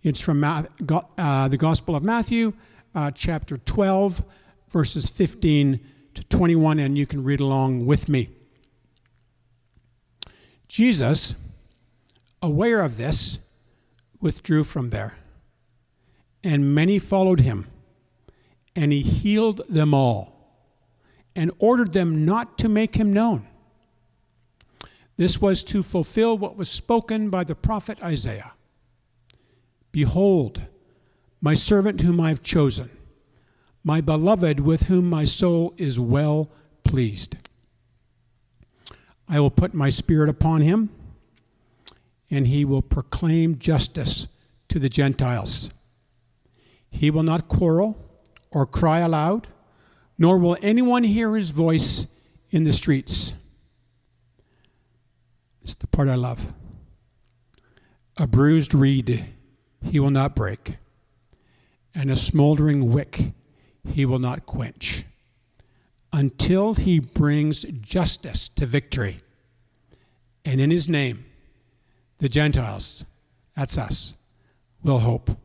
It's from the Gospel of Matthew, chapter 12, verses 15 to 21, and you can read along with me. Jesus, aware of this, withdrew from there, and many followed him, and he healed them all, and ordered them not to make him known. This was to fulfill what was spoken by the prophet Isaiah. Behold, my servant whom I have chosen, my beloved with whom my soul is well pleased. I will put my spirit upon him, and he will proclaim justice to the Gentiles. He will not quarrel or cry aloud, nor will anyone hear his voice in the streets. It's the part I love. A bruised reed he will not break, and a smoldering wick he will not quench, until he brings justice to victory. And in his name, the Gentiles, that's us, will hope.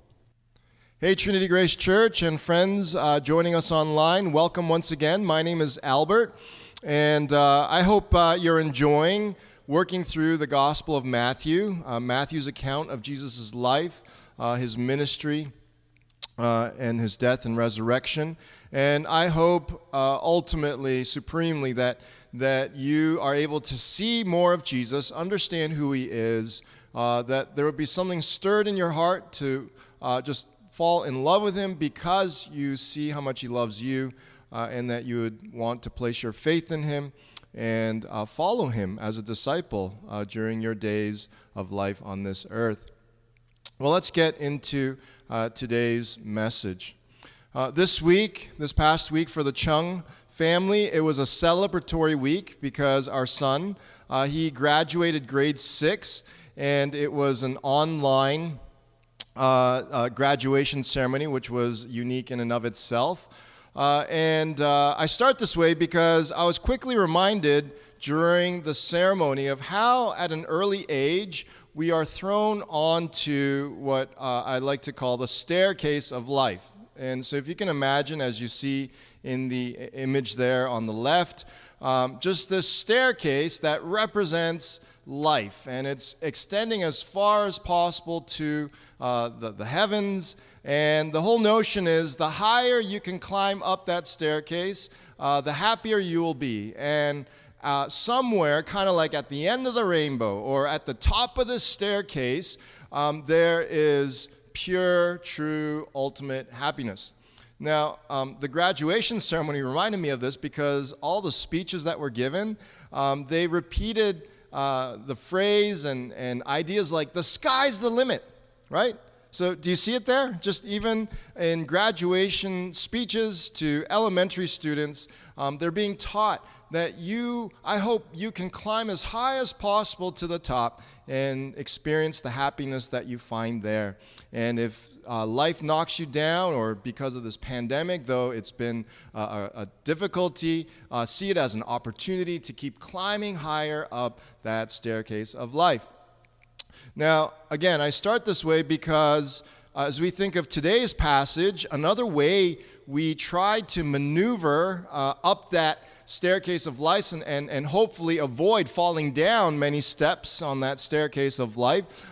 Hey, Trinity Grace Church and friends joining us online, welcome once again. My name is Albert, and I hope you're enjoying working through the Gospel of Matthew, Matthew's account of Jesus' life, his ministry, and his death and resurrection. And I hope ultimately, supremely, that you are able to see more of Jesus, understand who he is, that there would be something stirred in your heart to just fall in love with him because you see how much he loves you, and that you would want to place your faith in him and follow him as a disciple during your days of life on this earth. Well, let's get into today's message. This past week for the Chung family, it was a celebratory week because our son, he graduated grade 6, and it was an online graduation ceremony, which was unique in and of itself. I start this way because I was quickly reminded during the ceremony of how at an early age we are thrown onto what I like to call the staircase of life. And so if you can imagine, as you see in the image there on the left, just this staircase that represents life, and it's extending as far as possible to the heavens. And the whole notion is the higher you can climb up that staircase, the happier you will be. And somewhere, kind of like at the end of the rainbow or at the top of this staircase, there is pure, true, ultimate happiness. Now, the graduation ceremony reminded me of this because all the speeches that were given, they repeated the phrase and ideas like, the sky's the limit, right? So do you see it there? Just even in graduation speeches to elementary students, they're being taught that I hope you can climb as high as possible to the top and experience the happiness that you find there. And if life knocks you down, or because of this pandemic, though it's been a difficulty, see it as an opportunity to keep climbing higher up that staircase of life. Now, again, I start this way because as we think of today's passage, another way we try to maneuver up that staircase of life and hopefully avoid falling down many steps on that staircase of life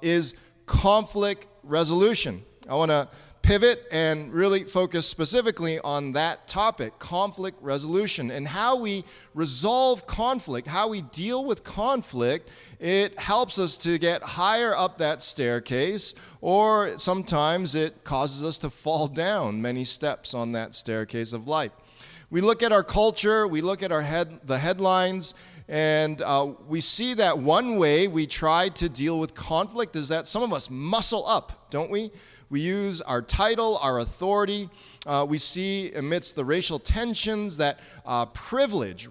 is conflict resolution. I want to pivot and really focus specifically on that topic, conflict resolution, and how we resolve conflict, how we deal with conflict. It helps us to get higher up that staircase, or sometimes it causes us to fall down many steps on that staircase of life. We look at our culture, we look at the headlines, and we see that one way we try to deal with conflict is that some of us muscle up, don't we? We use our title, our authority. We see amidst the racial tensions that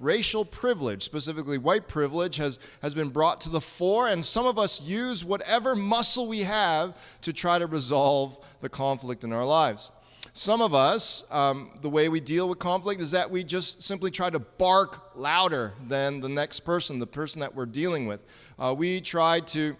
racial privilege, specifically white privilege, has been brought to the fore, and some of us use whatever muscle we have to try to resolve the conflict in our lives. Some of us, the way we deal with conflict is that we just simply try to bark louder than the next person, the person that we're dealing with. We try to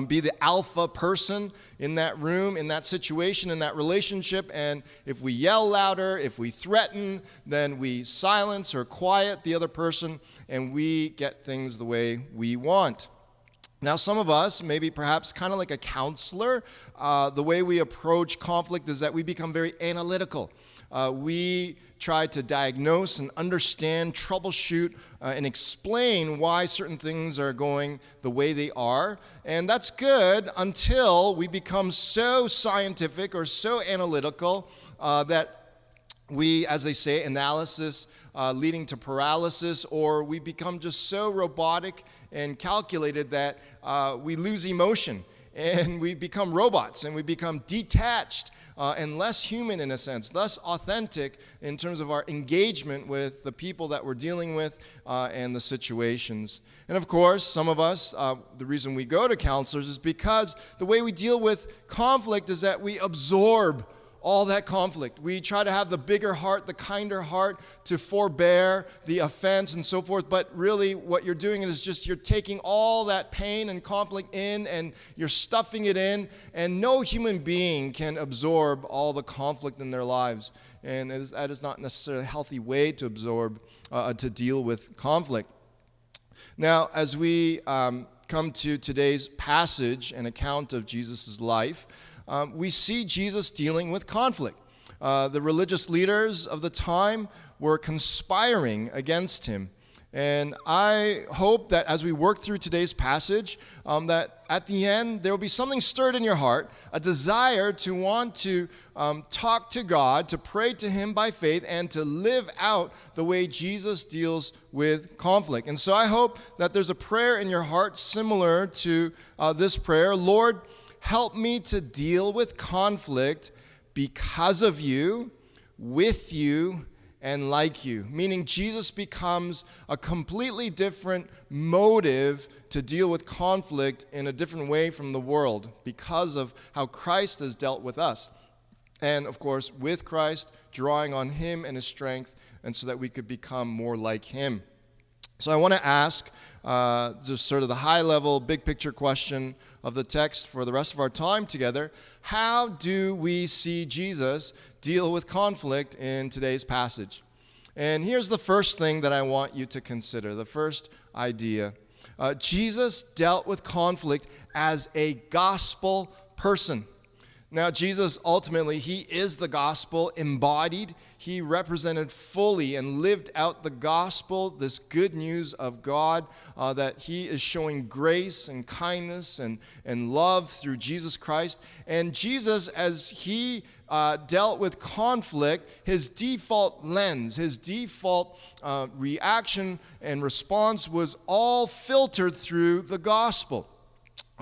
be the alpha person in that room, in that situation, in that relationship. And if we yell louder, if we threaten, then we silence or quiet the other person, and we get things the way we want. Now, some of us, maybe perhaps kind of like a counselor, the way we approach conflict is that we become very analytical. We try to diagnose and understand, troubleshoot, and explain why certain things are going the way they are. And that's good until we become so scientific or so analytical that we, as they say, analysis leading to paralysis, or we become just so robotic and calculated that we lose emotion and we become robots and we become detached and less human in a sense, less authentic in terms of our engagement with the people that we're dealing with and the situations. And of course, some of us, the reason we go to counselors is because the way we deal with conflict is that we absorb all that conflict. We try to have the bigger heart, the kinder heart, to forbear the offense and so forth. But really what you're doing is just you're taking all that pain and conflict in and you're stuffing it in. And no human being can absorb all the conflict in their lives. And that is not necessarily a healthy way to absorb, to deal with conflict. Now, as we come to today's passage and account of Jesus' life, we see Jesus dealing with conflict. The religious leaders of the time were conspiring against him. And I hope that as we work through today's passage, that at the end there will be something stirred in your heart, a desire to want to talk to God, to pray to him by faith, and to live out the way Jesus deals with conflict. And so I hope that there's a prayer in your heart similar to this prayer. Lord, help me to deal with conflict because of you, with you, and like you. Meaning Jesus becomes a completely different motive to deal with conflict in a different way from the world because of how Christ has dealt with us. And of course, with Christ, drawing on him and his strength, and so that we could become more like him. So I want to ask just sort of the high-level, big-picture question of the text for the rest of our time together. How do we see Jesus deal with conflict in today's passage? And here's the first thing that I want you to consider, the first idea. Jesus dealt with conflict as a gospel person. Now, Jesus, ultimately, he is the gospel embodied. He represented fully and lived out the gospel, this good news of God, that he is showing grace and kindness and love through Jesus Christ. And Jesus, as he dealt with conflict, his default lens, his default reaction and response was all filtered through the gospel.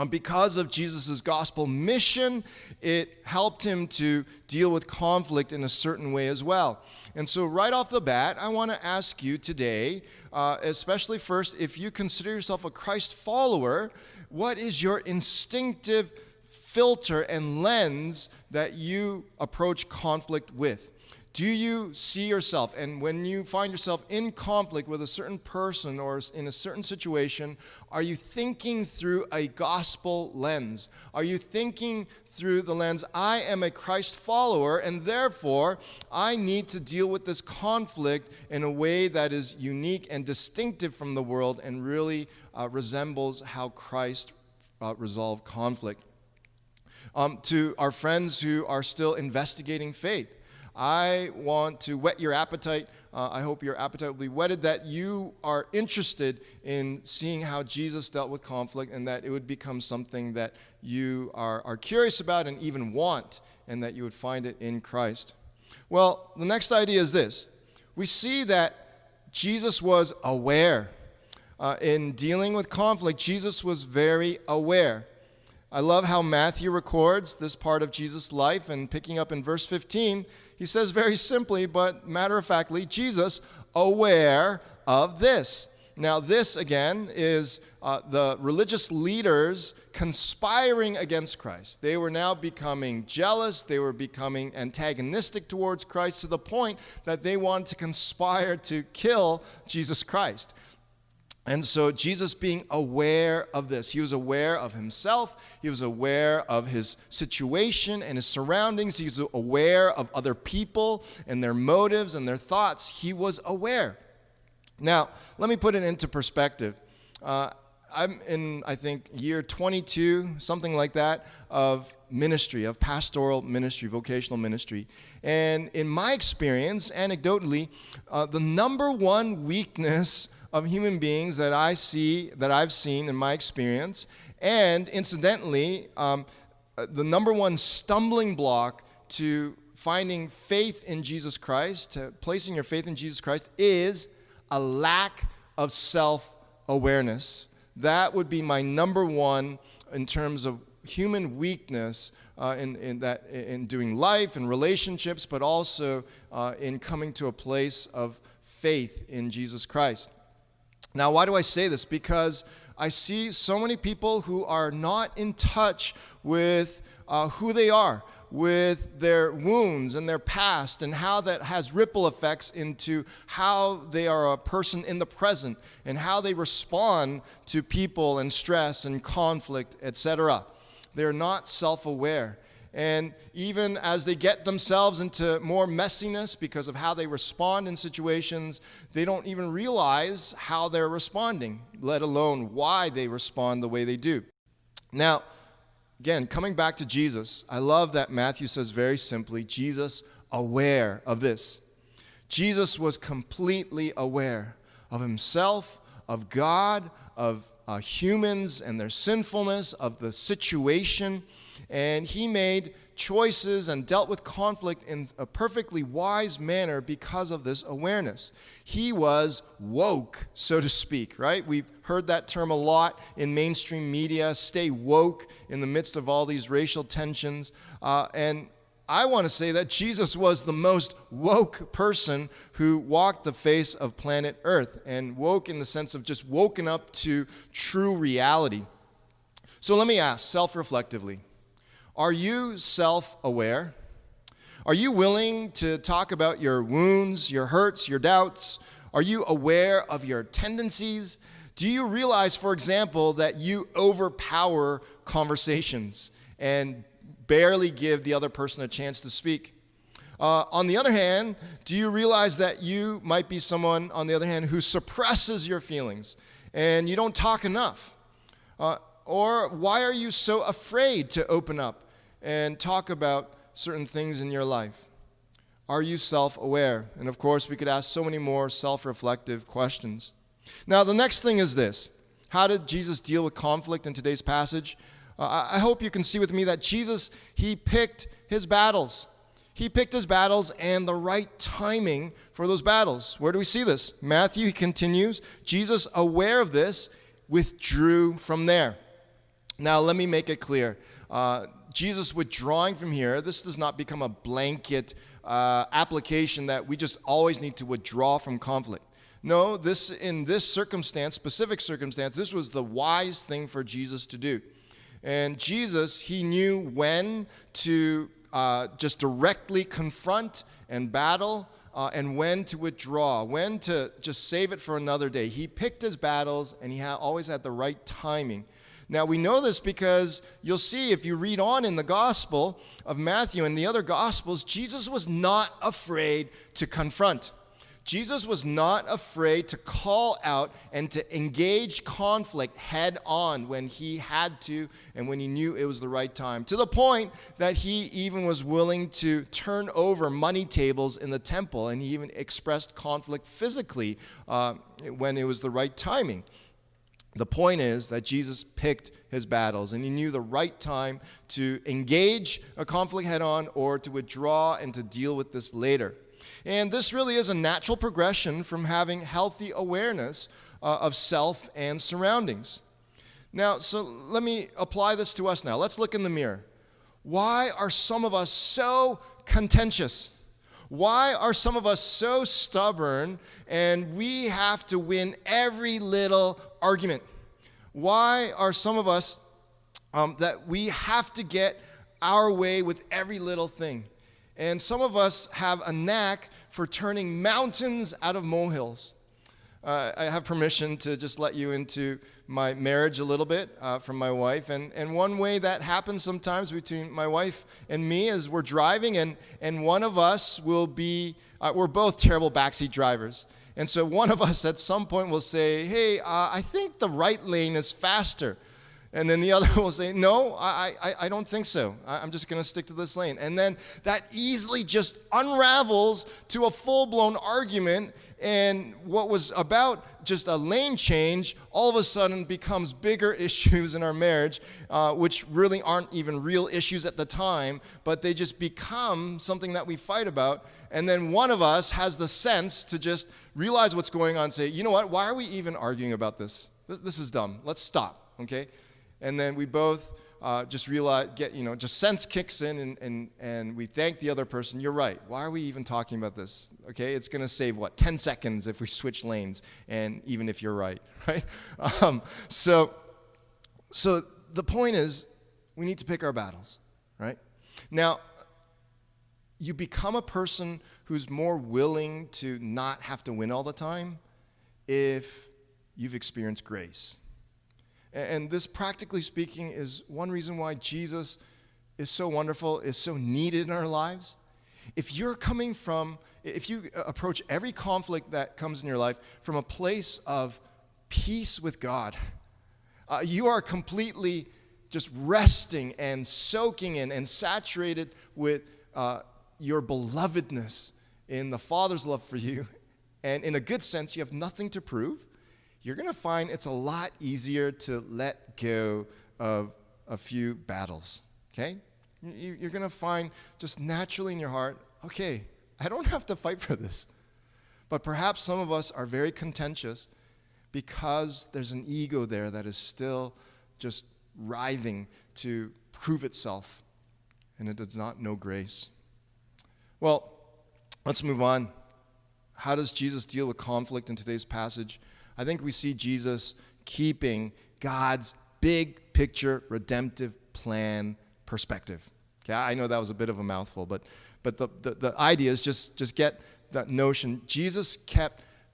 Because of Jesus' gospel mission, it helped him to deal with conflict in a certain way as well. And so right off the bat, I want to ask you today, especially first, if you consider yourself a Christ follower, what is your instinctive filter and lens that you approach conflict with? Do you see yourself, and when you find yourself in conflict with a certain person or in a certain situation, are you thinking through a gospel lens? Are you thinking through the lens, I am a Christ follower, and therefore I need to deal with this conflict in a way that is unique and distinctive from the world and really resembles how Christ resolved conflict? To our friends who are still investigating faith, I want to whet your appetite. I hope your appetite will be whetted, that you are interested in seeing how Jesus dealt with conflict, and that it would become something that you are curious about and even want, and that you would find it in Christ. Well, the next idea is this. We see that Jesus was aware. In dealing with conflict, Jesus was very aware. I love how Matthew records this part of Jesus' life, and picking up in verse 15, he says very simply but matter-of-factly, Jesus aware of this. Now this, again, is the religious leaders conspiring against Christ. They were now becoming jealous. They were becoming antagonistic towards Christ to the point that they wanted to conspire to kill Jesus Christ. And so Jesus being aware of this, he was aware of himself, he was aware of his situation and his surroundings, he was aware of other people and their motives and their thoughts. He was aware. Now, let me put it into perspective. I'm in, I think, year 22, something like that, of ministry, of pastoral ministry, vocational ministry. And in my experience, anecdotally, the number one weakness of human beings that I've seen in my experience, and incidentally, the number one stumbling block to finding faith in Jesus Christ, to placing your faith in Jesus Christ, is a lack of self-awareness. That would be my number one in terms of human weakness in doing life and relationships, but also in coming to a place of faith in Jesus Christ. Now, why do I say this? Because I see so many people who are not in touch with who they are, with their wounds and their past, and how that has ripple effects into how they are a person in the present and how they respond to people and stress and conflict, etc. They're not self-aware. And even as they get themselves into more messiness because of how they respond in situations, they don't even realize how they're responding, let alone why they respond the way they do. Now, again, coming back to Jesus, I love that Matthew says very simply, Jesus aware of this. Jesus was completely aware of himself, of God, of humans and their sinfulness, of the situation, and he made choices and dealt with conflict in a perfectly wise manner because of this awareness. He was woke, so to speak, right? We've heard that term a lot in mainstream media, stay woke in the midst of all these racial tensions. And I want to say that Jesus was the most woke person who walked the face of planet Earth, and woke in the sense of just woken up to true reality. So let me ask, self-reflectively, are you self-aware? Are you willing to talk about your wounds, your hurts, your doubts? Are you aware of your tendencies? Do you realize, for example, that you overpower conversations and barely give the other person a chance to speak? On the other hand, do you realize that you might be someone, on the other hand, who suppresses your feelings and you don't talk enough? Or why are you so afraid to open up and talk about certain things in your life? Are you self-aware? And of course, we could ask so many more self-reflective questions. Now, the next thing is this. How did Jesus deal with conflict in today's passage? I hope you can see with me that Jesus, he picked his battles. He picked his battles and the right timing for those battles. Where do we see this? Matthew, he continues, Jesus, aware of this, withdrew from there. Now, let me make it clear. Jesus withdrawing from here, this does not become a blanket application that we just always need to withdraw from conflict. No, in this circumstance, specific circumstance, this was the wise thing for Jesus to do. And Jesus, he knew when to just directly confront and battle, and when to withdraw, when to just save it for another day. He picked his battles, and he always had the right timing. Now, we know this because you'll see if you read on in the Gospel of Matthew and the other Gospels, Jesus was not afraid to confront. Jesus was not afraid to call out and to engage conflict head on when he had to and when he knew it was the right time, to the point that he even was willing to turn over money tables in the temple, and he even expressed conflict physically when it was the right timing. The point is that Jesus picked his battles, and he knew the right time to engage a conflict head on or to withdraw and to deal with this later. And this really is a natural progression from having healthy awareness of self and surroundings. Now, so let me apply this to us now. Let's look in the mirror. Why are some of us so contentious? Why are some of us so stubborn and we have to win every little argument? Why are some of us that we have to get our way with every little thing? And some of us have a knack for turning mountains out of molehills. I have permission to just let you into my marriage a little bit from my wife. And one way that happens sometimes between my wife and me is we're driving, and one of us will be, we're both terrible backseat drivers. And so one of us at some point will say, hey, I think the right lane is faster. And then the other will say, no, I don't think so. I'm just going to stick to this lane. And then that easily just unravels to a full-blown argument. And what was about just a lane change all of a sudden becomes bigger issues in our marriage, which really aren't even real issues at the time, but they just become something that we fight about. And then one of us has the sense to just realize what's going on and say, you know what, why are we even arguing about this? This is dumb. Let's stop, okay? And then we both just realize, just sense kicks in, and we thank the other person. You're right. Why are we even talking about this? Okay, it's going to save, 10 seconds if we switch lanes, and even if you're right, right? So the point is, we need to pick our battles, right? Now, you become a person who's more willing to not have to win all the time if you've experienced grace. And this, practically speaking, is one reason why Jesus is so wonderful, is so needed in our lives. If you approach every conflict that comes in your life from a place of peace with God, you are completely just resting and soaking in and saturated with your belovedness in the Father's love for you. And in a good sense, you have nothing to prove. You're going to find it's a lot easier to let go of a few battles, okay? You're going to find just naturally in your heart, okay, I don't have to fight for this. But perhaps some of us are very contentious because there's an ego there that is still just writhing to prove itself, and it does not know grace. Well, let's move on. How does Jesus deal with conflict in today's passage? I think we see Jesus keeping God's big picture redemptive plan perspective. Okay, I know that was a bit of a mouthful, but the idea is just get that notion. Jesus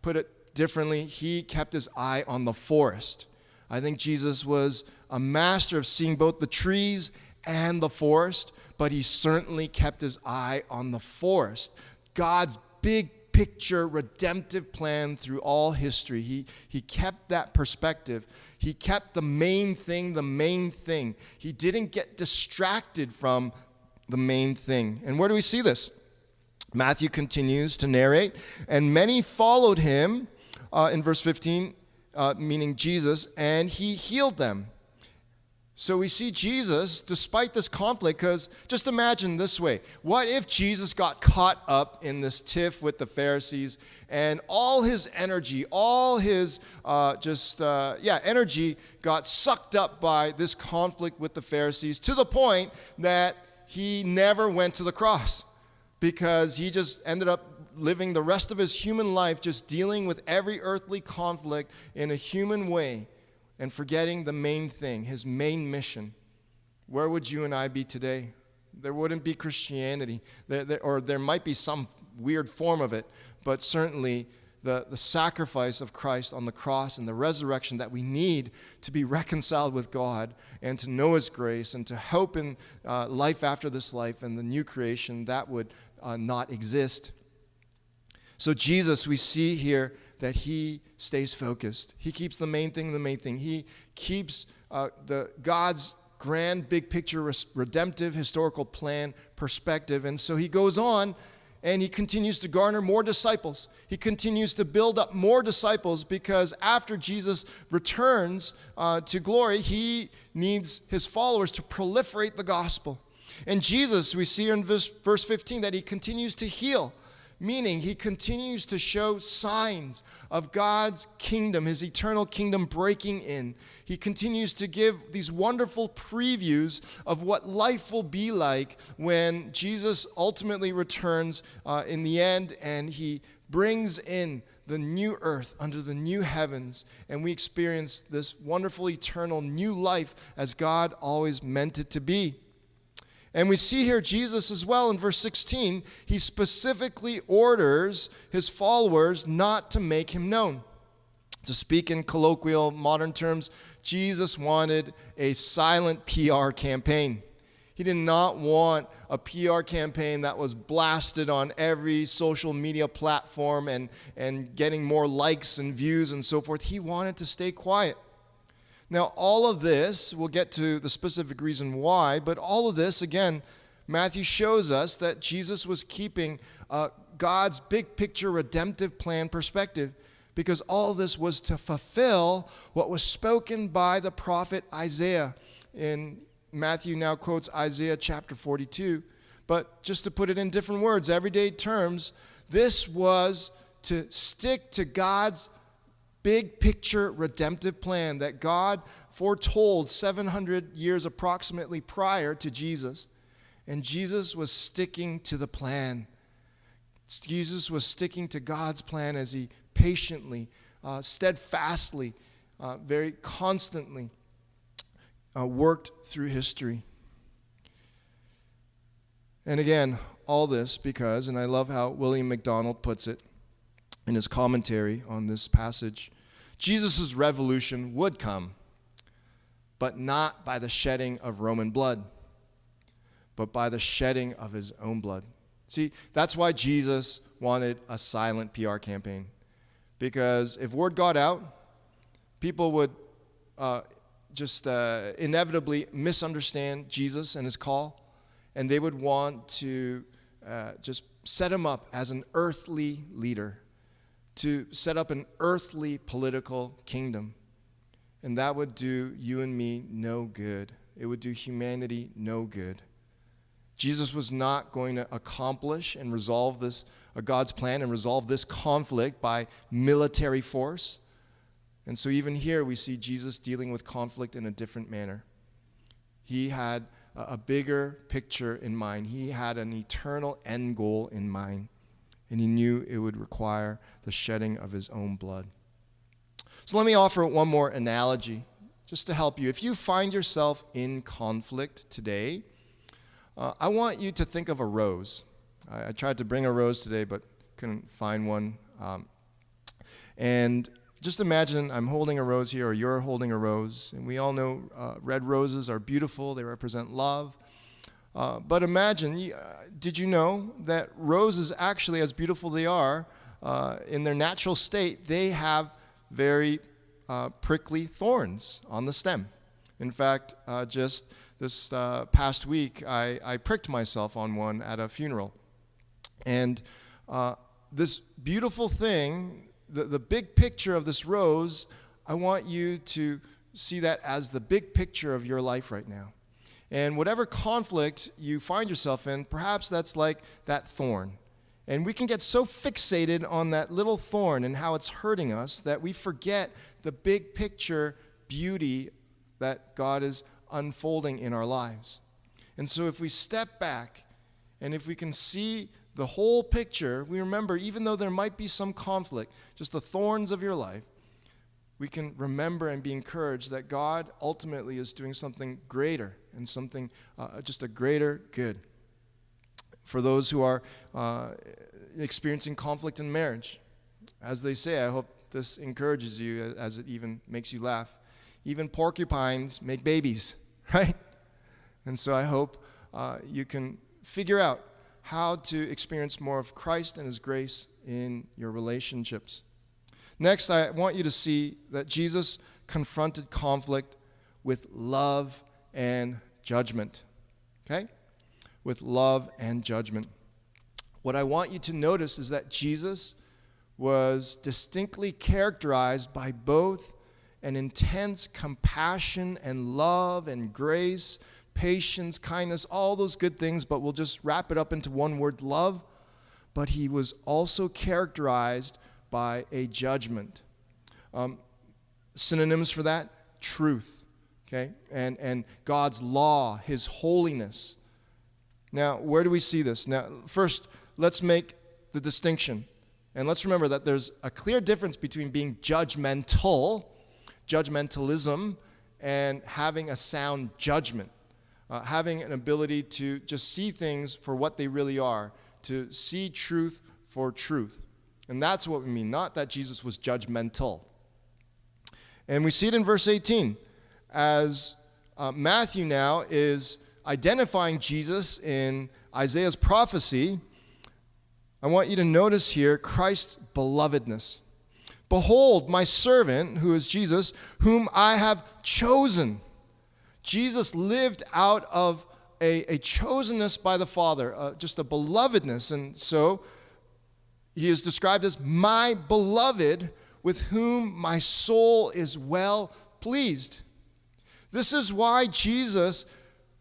put it differently, he kept his eye on the forest. I think Jesus was a master of seeing both the trees and the forest, but he certainly kept his eye on the forest. God's big picture redemptive plan through all history. He kept that perspective. He kept the main thing the main thing. He didn't get distracted from the main thing. And where do we see this? Matthew continues to narrate, and many followed him in verse 15, meaning Jesus, and he healed them. So we see Jesus, despite this conflict, because just imagine this way. What if Jesus got caught up in this tiff with the Pharisees and all his energy, all his energy got sucked up by this conflict with the Pharisees to the point that he never went to the cross because he just ended up living the rest of his human life just dealing with every earthly conflict in a human way, and forgetting the main thing, his main mission. Where would you and I be today? There wouldn't be Christianity, or there might be some weird form of it, but certainly the sacrifice of Christ on the cross and the resurrection that we need to be reconciled with God and to know his grace and to hope in life after this life and the new creation, that would not exist. So Jesus, we see here that he stays focused. He keeps the main thing the main thing. He keeps God's grand big picture redemptive historical plan perspective. And so he goes on and he continues to garner more disciples. He continues to build up more disciples because after Jesus returns to glory, he needs his followers to proliferate the gospel. And Jesus, we see in verse 15 that he continues to heal, meaning he continues to show signs of God's kingdom, his eternal kingdom breaking in. He continues to give these wonderful previews of what life will be like when Jesus ultimately returns in the end, and he brings in the new earth under the new heavens, and we experience this wonderful eternal new life as God always meant it to be. And we see here Jesus as well in verse 16. He specifically orders his followers not to make him known. To speak in colloquial modern terms, Jesus wanted a silent PR campaign. He did not want a PR campaign that was blasted on every social media platform and getting more likes and views and so forth. He wanted to stay quiet. Now, all of this, we'll get to the specific reason why, but all of this, again, Matthew shows us that Jesus was keeping God's big picture redemptive plan perspective, because all this was to fulfill what was spoken by the prophet Isaiah. In Matthew now quotes Isaiah chapter 42. But just to put it in different words, everyday terms, this was to stick to God's big picture redemptive plan that God foretold 700 years approximately prior to Jesus. And Jesus was sticking to the plan. Jesus was sticking to God's plan as he patiently, steadfastly, very constantly worked through history. And again, all this because, and I love how Willy MacDonalds puts it in his commentary on this passage, Jesus' revolution would come, but not by the shedding of Roman blood, but by the shedding of his own blood. See, that's why Jesus wanted a silent PR campaign. Because if word got out, people would inevitably misunderstand Jesus and his call, and they would want to just set him up as an earthly leader, to set up an earthly political kingdom. And that would do you and me no good. It would do humanity no good. Jesus was not going to accomplish and resolve this, God's plan, and resolve this conflict by military force. And so even here we see Jesus dealing with conflict in a different manner. He had a bigger picture in mind. He had an eternal end goal in mind. And he knew it would require the shedding of his own blood. So let me offer one more analogy just to help you. If you find yourself in conflict today, I want you to think of a rose. I tried to bring a rose today, but couldn't find one. And just imagine I'm holding a rose here, or you're holding a rose. And we all know red roses are beautiful. They represent love. But imagine, did you know that roses actually, as beautiful they are, in their natural state, they have very prickly thorns on the stem. In fact, just this past week, I pricked myself on one at a funeral. And this beautiful thing, the big picture of this rose, I want you to see that as the big picture of your life right now. And whatever conflict you find yourself in, perhaps that's like that thorn. And we can get so fixated on that little thorn and how it's hurting us that we forget the big picture beauty that God is unfolding in our lives. And so if we step back and if we can see the whole picture, we remember, even though there might be some conflict, just the thorns of your life, we can remember and be encouraged that God ultimately is doing something greater and something, just a greater good. For those who are experiencing conflict in marriage, as they say, I hope this encourages you as it even makes you laugh. Even porcupines make babies, right? And so I hope you can figure out how to experience more of Christ and his grace in your relationships. Next, I want you to see that Jesus confronted conflict with love and judgment. Okay? With love and judgment. What I want you to notice is that Jesus was distinctly characterized by both an intense compassion and love and grace, patience, kindness, all those good things, but we'll just wrap it up into one word, love. But he was also characterized by a judgment. Synonyms for that, truth, okay? And God's law, his holiness. Now, where do we see this? Now, first, let's make the distinction. And let's remember that there's a clear difference between being judgmentalism, and having a sound judgment. Having an ability to just see things for what they really are, to see truth for truth. And that's what we mean, not that Jesus was judgmental. And we see it in verse 18 as Matthew now is identifying Jesus in Isaiah's prophecy. I want you to notice here Christ's belovedness. Behold, my servant, who is Jesus, whom I have chosen. Jesus lived out of a chosenness by the Father, just a belovedness. And so he is described as my beloved, with whom my soul is well pleased. This is why Jesus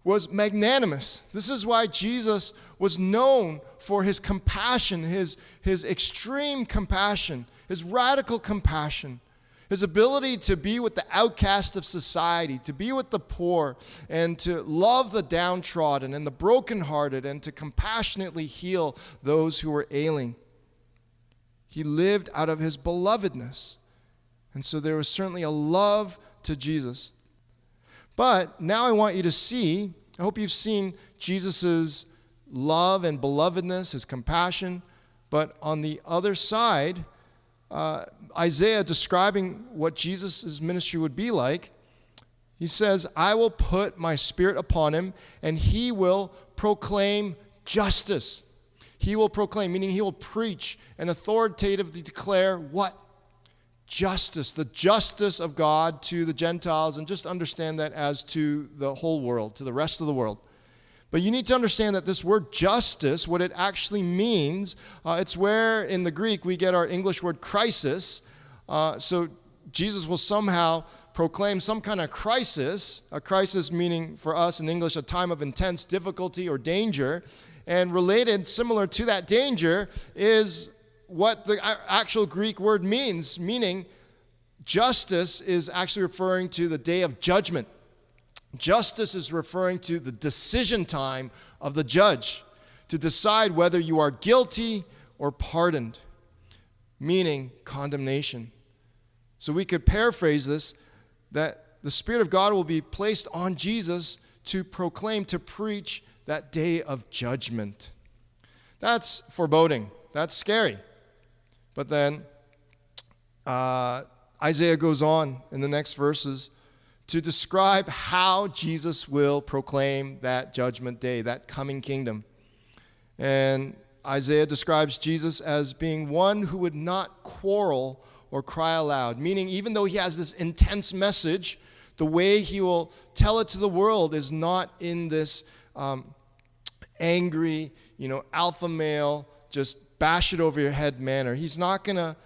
was magnanimous. This is why Jesus was known for his compassion, his extreme compassion, his radical compassion, his ability to be with the outcast of society, to be with the poor, and to love the downtrodden and the brokenhearted, and to compassionately heal those who were ailing. He lived out of his belovedness. And so there was certainly a love to Jesus. But now I want you to see, I hope you've seen Jesus' love and belovedness, his compassion. But on the other side, Isaiah describing what Jesus' ministry would be like, he says, I will put my spirit upon him, and he will proclaim justice. He will proclaim, meaning he will preach and authoritatively declare what? Justice, the justice of God to the Gentiles, and just understand that as to the whole world, to the rest of the world. But you need to understand that this word justice, what it actually means, it's where in the Greek we get our English word crisis. So Jesus will somehow proclaim some kind of crisis, a crisis meaning for us in English a time of intense difficulty or danger. And related, similar to that danger, is what the actual Greek word means, meaning justice is actually referring to the day of judgment. Justice is referring to the decision time of the judge to decide whether you are guilty or pardoned, meaning condemnation. So we could paraphrase this, that the Spirit of God will be placed on Jesus to proclaim, to preach that day of judgment. That's foreboding. That's scary. But then Isaiah goes on in the next verses to describe how Jesus will proclaim that judgment day, that coming kingdom. And Isaiah describes Jesus as being one who would not quarrel or cry aloud, meaning even though he has this intense message, the way he will tell it to the world is not in this angry, alpha male, just bash it over your head manner. He's not going to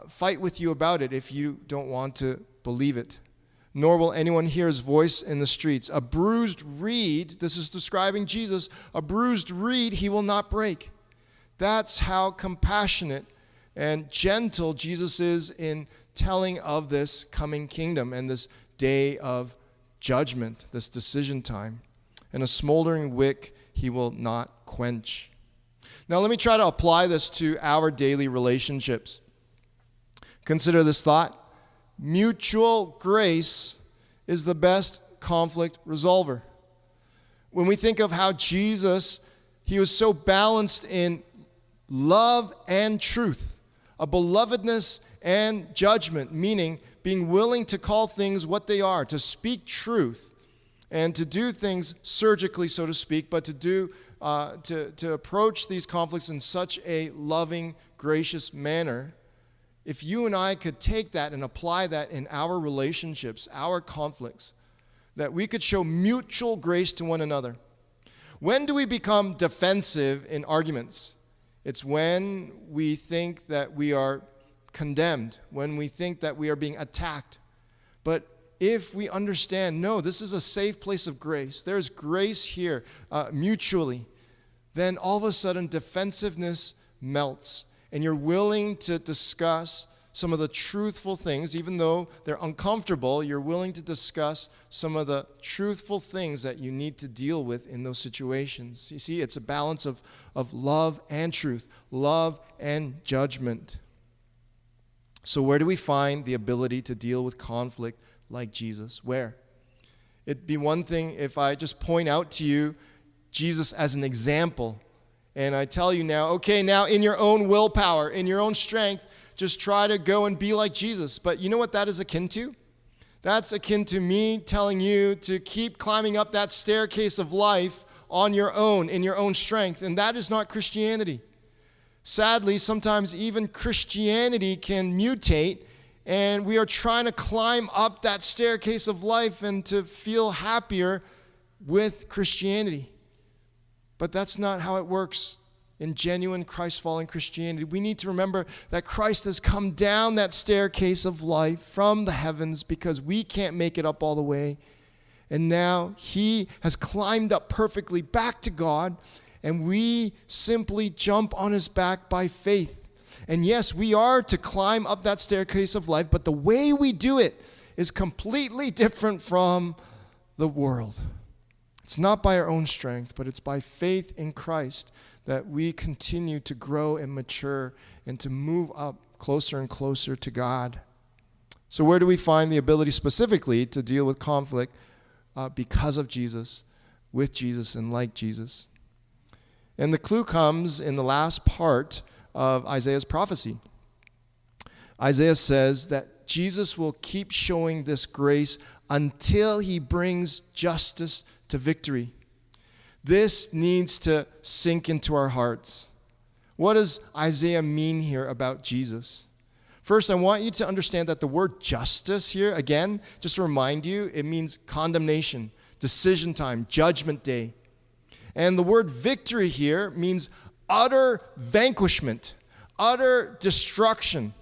fight with you about it if you don't want to believe it. Nor will anyone hear his voice in the streets. A bruised reed, this is describing Jesus, a bruised reed he will not break. That's how compassionate and gentle Jesus is in telling of this coming kingdom and this day of judgment, this decision time. And a smoldering wick he will not quench. Now let me try to apply this to our daily relationships. Consider this thought. Mutual grace is the best conflict resolver. When we think of how Jesus, he was so balanced in love and truth, a belovedness and judgment, meaning being willing to call things what they are, to speak truth, and to do things surgically, so to speak, but to approach these conflicts in such a loving, gracious manner. If you and I could take that and apply that in our relationships, our conflicts, that we could show mutual grace to one another. When do we become defensive in arguments? It's when we think that we are condemned, when we think that we are being attacked. But if we understand, no, this is a safe place of grace, there's grace here mutually, then all of a sudden defensiveness melts. And you're willing to discuss some of the truthful things, even though they're uncomfortable, you're willing to discuss some of the truthful things that you need to deal with in those situations. You see, it's a balance of love and truth, love and judgment. So where do we find the ability to deal with conflict like Jesus? Where? It'd be one thing if I just point out to you Jesus as an example. And I tell you now, okay, now in your own willpower, in your own strength, just try to go and be like Jesus. But you know what that is akin to? That's akin to me telling you to keep climbing up that staircase of life on your own, in your own strength, and that is not Christianity. Sadly, sometimes even Christianity can mutate, and we are trying to climb up that staircase of life and to feel happier with Christianity. But that's not how it works in genuine Christ-following Christianity. We need to remember that Christ has come down that staircase of life from the heavens because we can't make it up all the way. And now he has climbed up perfectly back to God, and we simply jump on his back by faith. And yes, we are to climb up that staircase of life, but the way we do it is completely different from the world. It's not by our own strength, but it's by faith in Christ that we continue to grow and mature and to move up closer and closer to God. So where do we find the ability specifically to deal with conflict because of Jesus, with Jesus, and like Jesus? And the clue comes in the last part of Isaiah's prophecy. Isaiah says that Jesus will keep showing this grace until he brings justice to victory. This needs to sink into our hearts. What does Isaiah mean here about Jesus? First, I want you to understand that the word justice here, again, just to remind you, it means condemnation, decision time, judgment day. And the word victory here means utter vanquishment, utter destruction.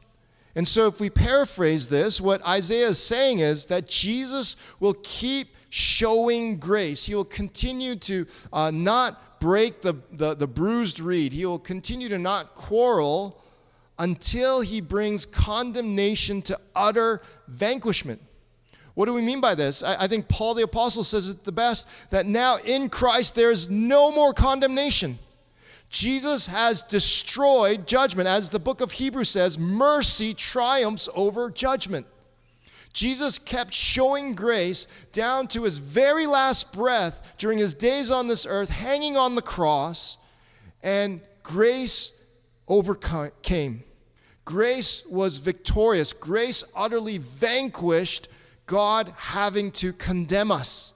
And so if we paraphrase this, what Isaiah is saying is that Jesus will keep showing grace. He will continue to not break the bruised reed. He will continue to not quarrel until he brings condemnation to utter vanquishment. What do we mean by this? I think Paul the Apostle says it the best, that now in Christ there is no more condemnation. Jesus has destroyed judgment. As the book of Hebrews says, mercy triumphs over judgment. Jesus kept showing grace down to his very last breath during his days on this earth, hanging on the cross, and grace overcame. Grace was victorious. Grace utterly vanquished God having to condemn us.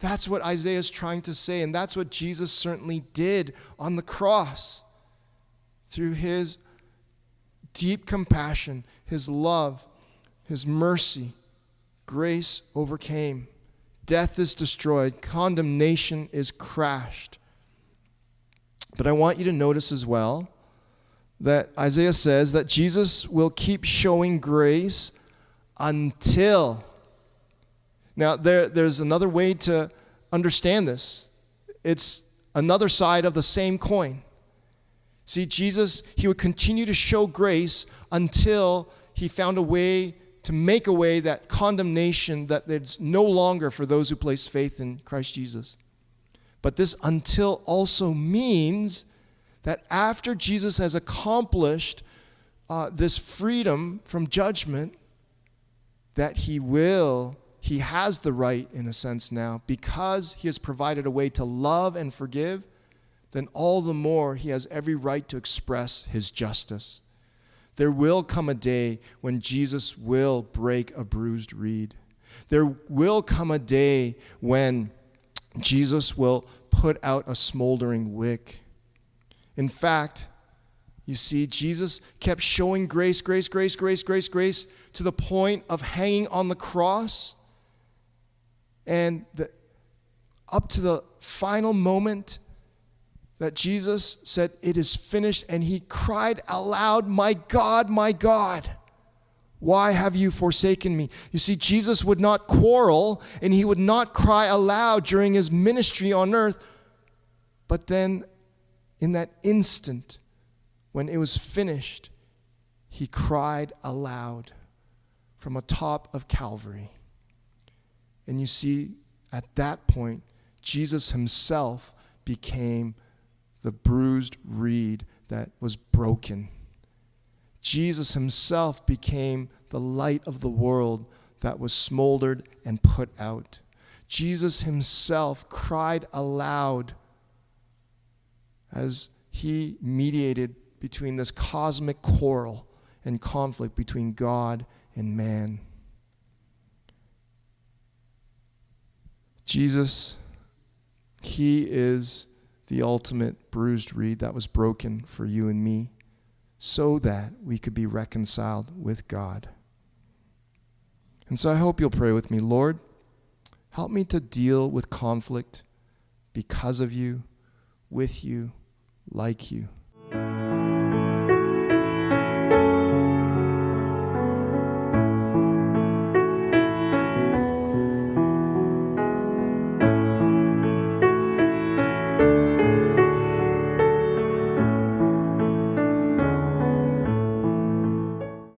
That's what Isaiah is trying to say, and that's what Jesus certainly did on the cross. Through his deep compassion, his love, his mercy, grace overcame. Death is destroyed. Condemnation is crashed. But I want you to notice as well that Isaiah says that Jesus will keep showing grace until. Now, there's another way to understand this. It's another side of the same coin. See, Jesus, he would continue to show grace until he found a way to make a way that condemnation, that it's no longer for those who place faith in Christ Jesus. But this until also means that after Jesus has accomplished this freedom from judgment, that he has the right, in a sense now, because he has provided a way to love and forgive, then all the more he has every right to express his justice. There will come a day when Jesus will break a bruised reed. There will come a day when Jesus will put out a smoldering wick. In fact, you see, Jesus kept showing grace to the point of hanging on the cross. And up to the final moment that Jesus said, "It is finished," and he cried aloud, my God, why have you forsaken me?" You see, Jesus would not quarrel and he would not cry aloud during his ministry on earth. But then in that instant, when it was finished, he cried aloud from atop of Calvary. And you see, at that point, Jesus himself became the bruised reed that was broken. Jesus himself became the light of the world that was smoldered and put out. Jesus himself cried aloud as he mediated between this cosmic quarrel and conflict between God and man. Jesus, he is the ultimate bruised reed that was broken for you and me so that we could be reconciled with God. And so I hope you'll pray with me. Lord, help me to deal with conflict because of you, with you, like you.